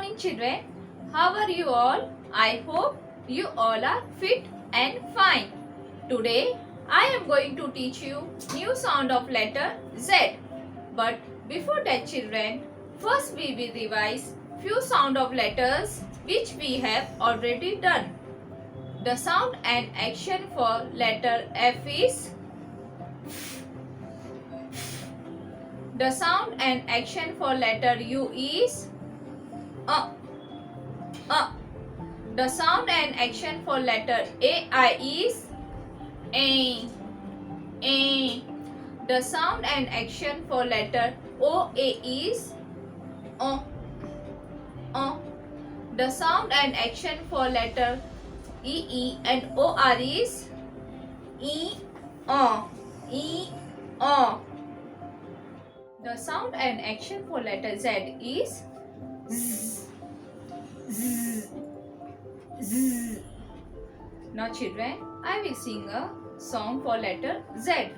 morning children. How are you all? I hope you all are fit and fine. Today I am going to teach you new sound of letter Z. But before that children, first we will revise few sound of letters which we have already done. The sound and action for letter F is. The sound and action for letter U is The sound and action for letter AI is A. The sound and action for letter OA is O. The sound and action for letter EE and OR is E. The sound and action for letter Z is Z. Z. Now children, I will sing a song for letter Z.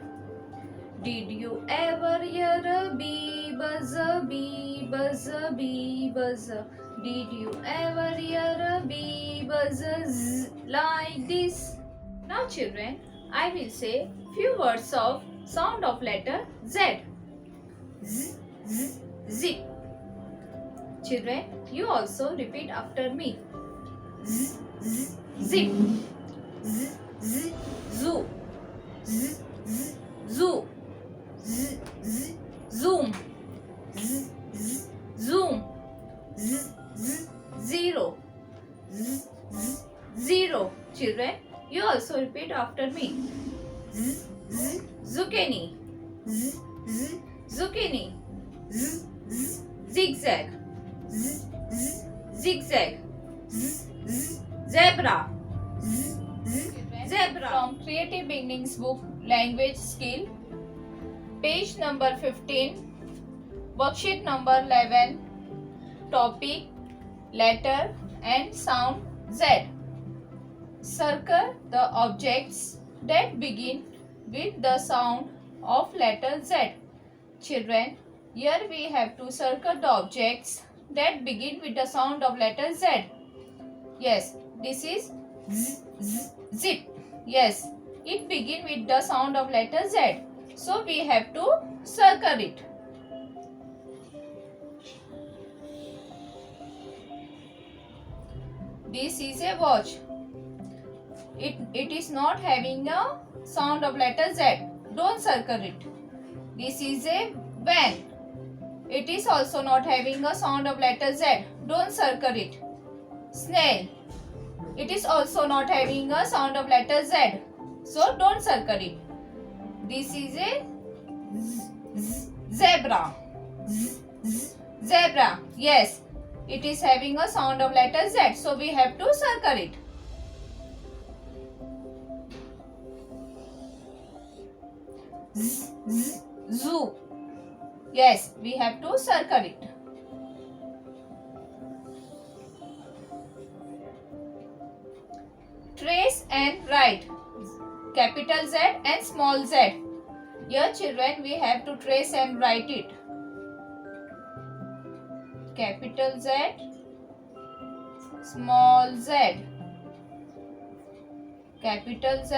Did you ever hear a bee buzzer, bee buzzer, bee buzzer? Did you ever hear a bee buzzer zzz, like this? Now children, I will say few words of sound of letter Z. Z, z, zip. Children, you also repeat after me. Z, z, zip. Z, z, zoo. Z, z, zoo. Z, z, zoom. Z, z, zoom. Z, z, zero. Z, z, zero. Children, you also repeat after me. Z, z, zucchini. Z, z, zucchini. Z, z, zigzag. Z, z, zigzag. Z, z, zebra. Z, z, zebra. From Creative Beginnings book, Language Skill, page number 15, worksheet number 11, topic, letter and sound Z. Circle the objects that begin with the sound of letter Z. Children, here we have to circle the objects that begin with the sound of letter Z. Yes, this is z, z, zip. Yes, it begins with the sound of letter Z. So we have to circle it. This is a watch. It is not having a sound of letter Z. Don't circle it. This is a van. It is also not having a sound of letter Z. Don't circle it. Snail. It is also not having a sound of letter Z. So don't circle it. This is a zebra. Zebra. Yes. It is having a sound of letter Z. So we have to circle it. Zoo. Yes, we have to circle it. Trace and write. Capital Z and small z. Here children, we have to trace and write it. Capital Z, small z. Capital Z,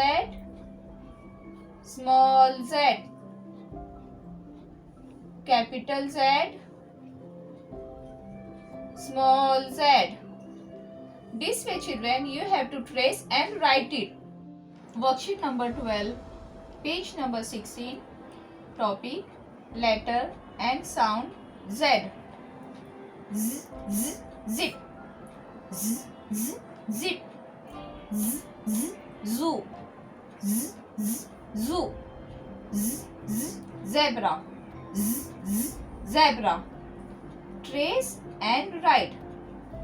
small z. Capital Z, small z. This way children, you have to trace and write it. Worksheet number 12, page number 16, topic, letter and sound Z. Z, z, zip. Z, z, zip. Z, z, zoo. Z, z, zoo. Z, z, zebra. Z, z, zebra. Trace and write.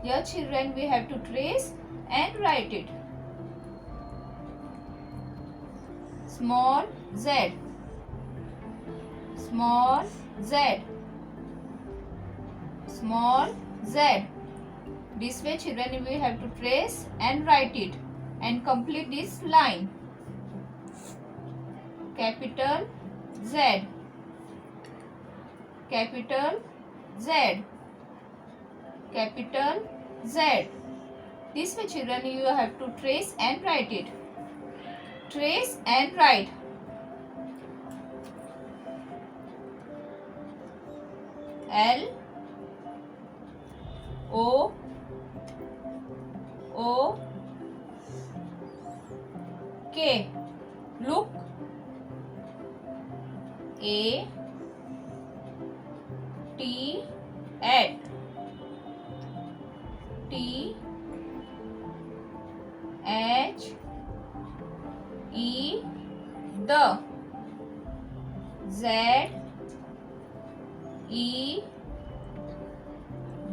Here children, we have to trace and write it. Small z. Small z. Small z. This way children, we have to trace and write it and complete this line. Capital Z. Capital Z. capital Z. This way, children, you have to trace and write it. Trace and write. L O O K. Look. A T at. T H E the. Z E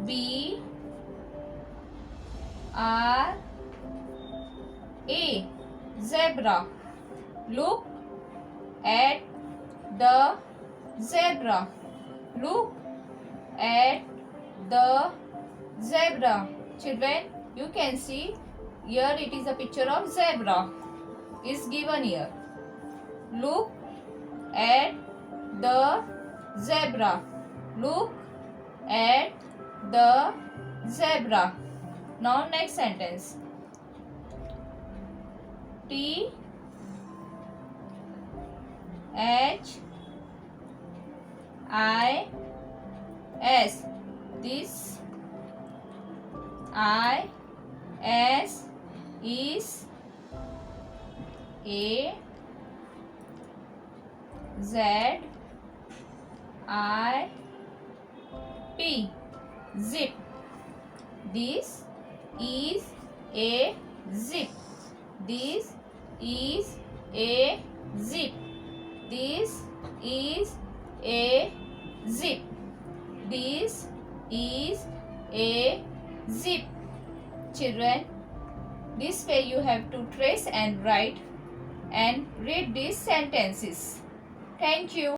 B R A. Zebra. Look at the zebra. Look at the zebra. Children, you can see here it is a picture of zebra is given here. Look at the zebra. Look at the zebra. Now next sentence. T H I S. This I S is A Z I P. Zip. This is a zip. This is a zip. This is a zip. This is a zip. Children, this way you have to trace and write and read these sentences. Thank you.